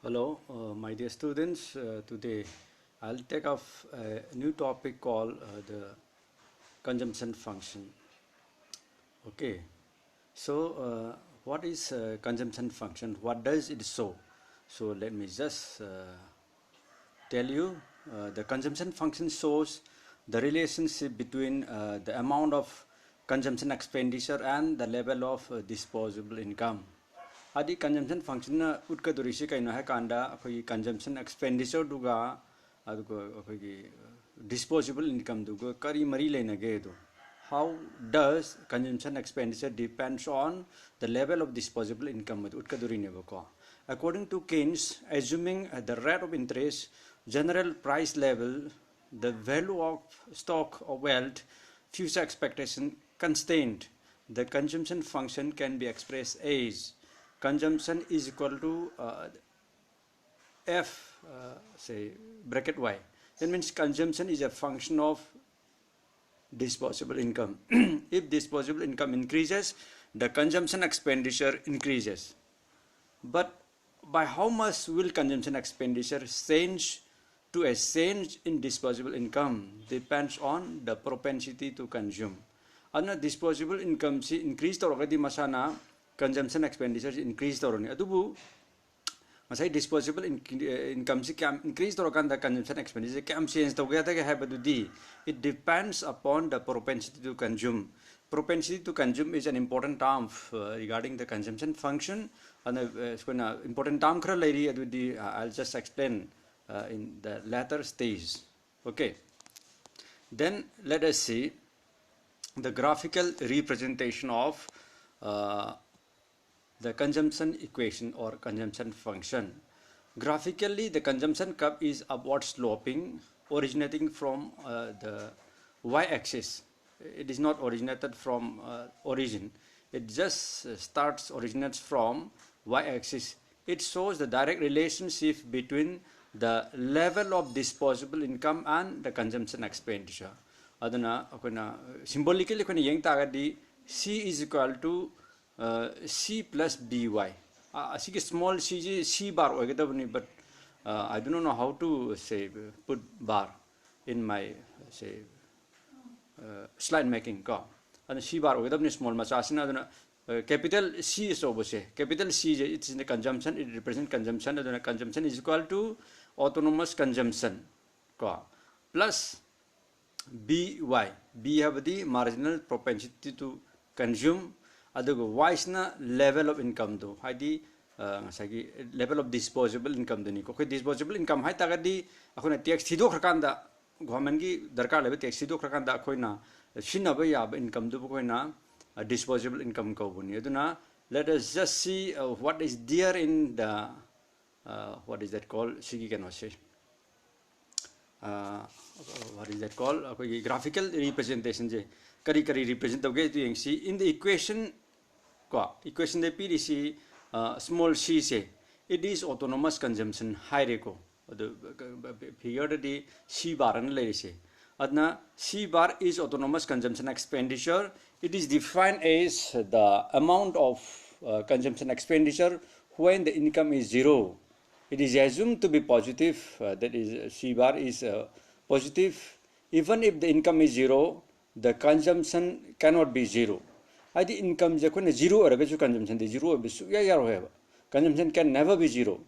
Hello, my dear students. Today I'll take up a new topic called the consumption function. Okay, so what is consumption function? What does it show? So let me just tell you. The consumption function shows the relationship between the amount of consumption expenditure and the level of disposable income. Adi consumption function na utkadurisi kaino hai kanda akhoi consumption expenditure duga adugo akhoi disposable income duga kari mari lena ge do. How does consumption expenditure depends on the level of disposable income utkaduri ne ko. According to Keynes, assuming the rate of interest, general price level, the value of stock of wealth, future expectation constraint, the consumption function can be expressed as consumption is equal to F, say bracket Y. That means consumption is a function of disposable income. If disposable income increases, the consumption expenditure increases. But by how much will consumption expenditure change to a change in disposable income depends on the propensity to consume. Adna disposable income si increase torogadi masana consumption expenditure increase toroni. Adubu masai disposable income si cam increase toroganda consumption expenditure cam change togeda ke habadudi. It depends upon the propensity to consume. Propensity to consume is an important term regarding the consumption function. And important term I'll just explain in the latter stage. Okay. Then let us see the graphical representation of the consumption equation or consumption function. Graphically, the consumption curve is upward sloping, originating from the y-axis. It is not originated from origin. It just originates from y-axis. It shows the direct relationship between the level of disposable income and the consumption expenditure. Adana symbolically C is equal to C plus by. Small c bar but I do not know how to say put bar in my say slide making ka and C bar small machasina capital C is over say capital C it's in the consumption, it represents consumption, and consumption is equal to autonomous consumption ka plus by b have the marginal propensity to consume adugo y is na level of income do haidi level of disposable income dani ko disposable income hai tagadi akona tax thido khakanda government gi darkar lebe tax thido khakanda akoina sinaba yab income do koina disposable income ko buni aduna let us just see what is there in the what is that called sigi can say what is that called graphical representation je kari represent doge to see in the equation equation de pdc small c say it is autonomous consumption high reco the figure the c bar and lay say adna c bar is autonomous consumption expenditure. It is defined as the amount of consumption expenditure when the income is zero. It is assumed to be positive, that is C bar is positive. Even if the income is zero, the consumption cannot be zero. I the income is zero or consumption is zero. Consumption can never be zero.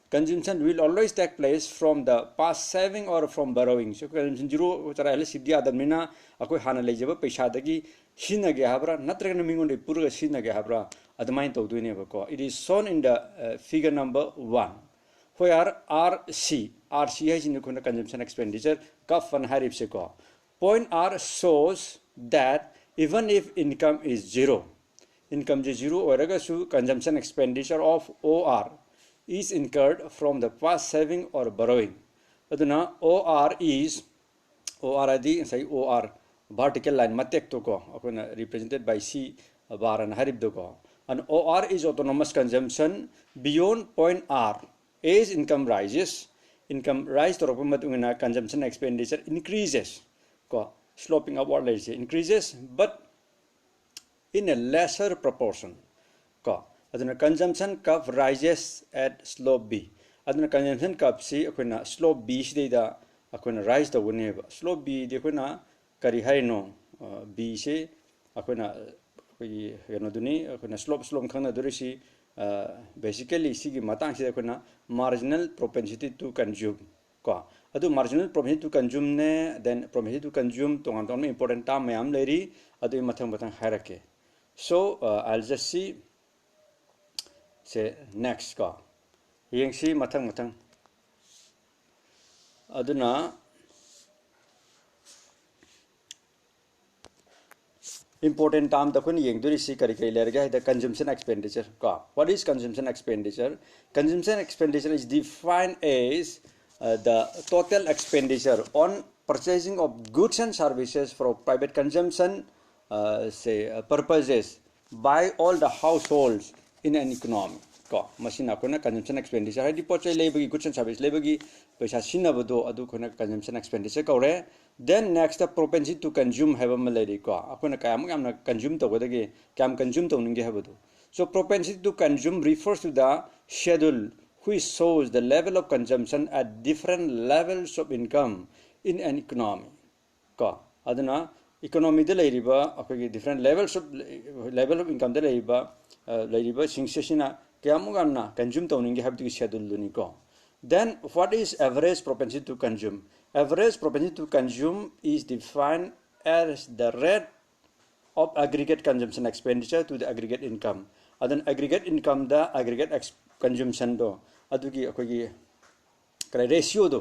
Consumption will always take place from the past saving or from borrowing. So consumption zero adamina ako hana lejaba paisa dagi sinage habra natragana mingonde purga sinage habra adamain tawduine ko. It is shown in the figure number 1 where RC is in the consumption expenditure kaf and harip ko. Point R shows that even if income is zero, income is zero or consumption expenditure of OR is incurred from the past saving or borrowing. Aduna OR is OR say OR vertical line matek to ko represented by C bar and harib do ko. And OR is autonomous consumption beyond point R. As income rises, income rise to consumption expenditure increases ko sloping upward increases but in a lesser proportion ko. aduna consumption curve rises at slope b aduna consumption curve si akoina slope b sidida akoina rise tawne ba slope b de akoina kari haino b se akoina koi duni akoina slope khangna durisi basically sigi matang sida akoina marginal propensity to consume ko adu marginal propensity to consume ne then propensity to consume tongan ton important term mayam leri adu mathang hairake so I'll just see say next ko yeng si mathang aduna important term the kun yeng duri si kari lerga the consumption expenditure ko what is consumption expenditure is defined as the total expenditure on purchasing of goods and services for private consumption purposes by all the households in an economy ko machine akona consumption expenditure hadi pochai lebagi goods and service lebagi paisa sinabado adu khona consumption expenditure kore then next the propensity to consume have a malady ko akona kayam amna consume to godagi kam consume to ninge habadu so propensity to consume refers to the schedule which shows the level of consumption at different levels of income in an economy ko aduna economy de leiriba akogi different levels of level of income de leiriba singsesina kyamugamna consume tawningi habdi schedule duni ko then what is average propensity to consume average propensity to consume is defined as the rate of aggregate consumption expenditure to the aggregate income adan aggregate income da aggregate consumption do adugi akogi ratio do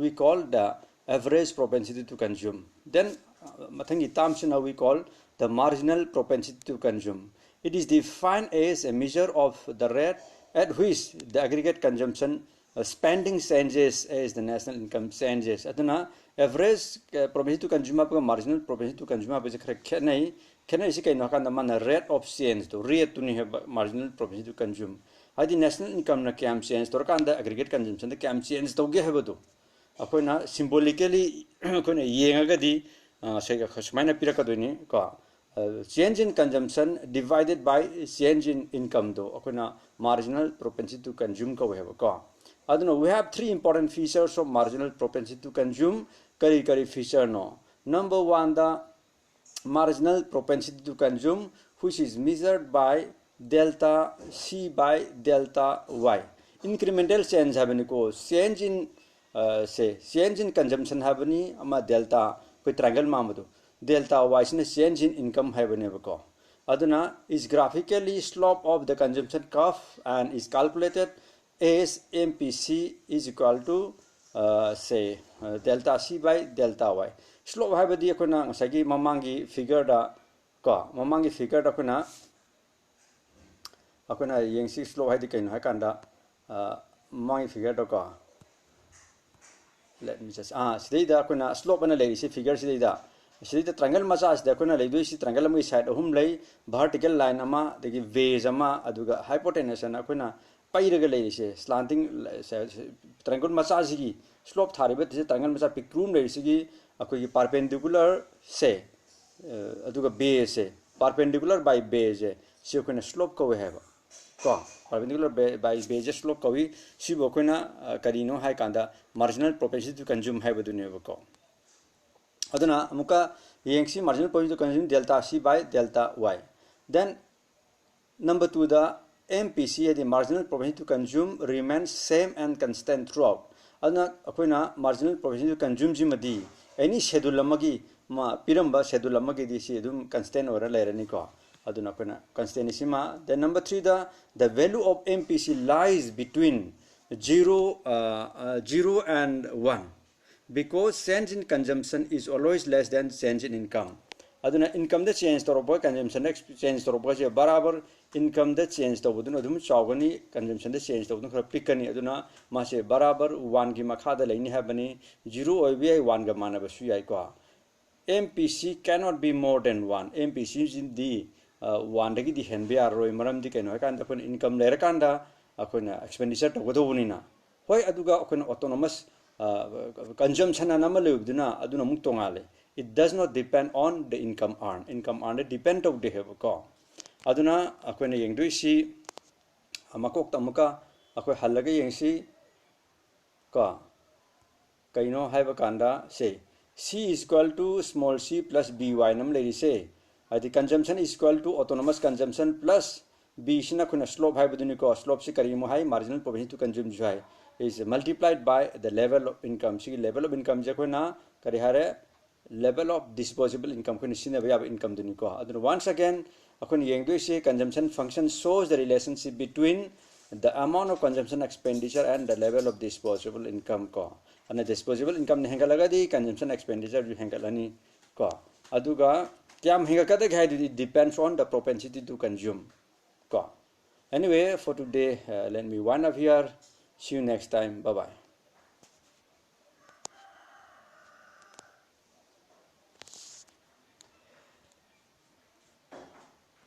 we call the average propensity to consume then mathangi terms now we call the marginal propensity to consume it is defined as a measure of the rate at which the aggregate consumption spending changes as the national income changes aduna average propensity to consume apga marginal propensity to consume apga khare khenai si kaino kan man rate of change to rate to ni marginal propensity to consume hadi national income na kyam change tor kan da aggregate consumption da kyam change to ge habadu akoina symbolically akoina yenga di say khasmaina piraka doini ko change in consumption divided by change in income do akoina marginal propensity to consume ko have ko aduna we have three important features of marginal propensity to consume kari feature no number 1 the marginal propensity to consume which is measured by delta c by delta y incremental change habani ko change in change in consumption habani ama delta koi triangle mamadu delta y is change in income habani ko aduna is graphically slope of the consumption curve and is calculated as MPC is equal to delta C by delta Y. Slope habadi akona sagi mamangi figure da ko mamangi figure da akona yengsi slope hadi kain hakanda mamangi figure da ko let me just sidida akona slope ana lei si figure sidida sidida triangle macha asida akona lei doi si triangle mai side ahum lei vertical line ama degi base ama aduga hypotenuse ana akona pairaga leise slanting triangle macha sigi slope thariba this triangle macha picrum leise akoi perpendicular se aduga base perpendicular by base si akona slope ko have ko perpendicular by base slope ko si bokona karino hai kanda marginal propensity to consume have du ne ko aduna amuka yengsi marginal propensity to consume delta c by delta y then number 2 the MPC the marginal propensity to consume remains same and constant throughout aduna akoina marginal propensity to consume jimadi any schedule amagi ma piramba schedule amagi di si adum constant ora lerani ko aduna akoina constant sima then number 3 the value of MPC lies between 0 and 1 because change in consumption is always less than change in income aduna income the change to robo consumption change to robo je barabar income the change to budun adum chawgani consumption the change to budun khara pikani aduna ma se barabar 1 gi makha da laini habani 0 obi 1 ga mana ba su yai ko MPC cannot be more than 1 MPC in the 1 dagi di hen be aroi maram di kaino kan da kon income lera kan da akona expenditure to godo bunina hoi aduga akona autonomous consumption anama lebduna aduna muk tongale it does not depend on the income earned depend of the have ko aduna akona yengdui si makok tamuka akoi halaga yengsi ka kaino haiba kanda say C is equal to small c plus by nam lady say the consumption is equal to autonomous consumption plus b sina kuna slope haibaduni ko slope si kari mo hai marginal propensity to consume jo hai is multiplied by the level of income. See level of income je na kari hare level of disposable income ko sina ba income duni ko. Once again akon yeng do say consumption function shows the relationship between the amount of consumption expenditure and the level of disposable income ko. And the disposable income ne hengalaga di consumption expenditure ju hengalani ko. Aduga kyam hengakada gai it depends on the propensity to consume ko. Anyway, for today let me wind up here. See you next time. Bye bye.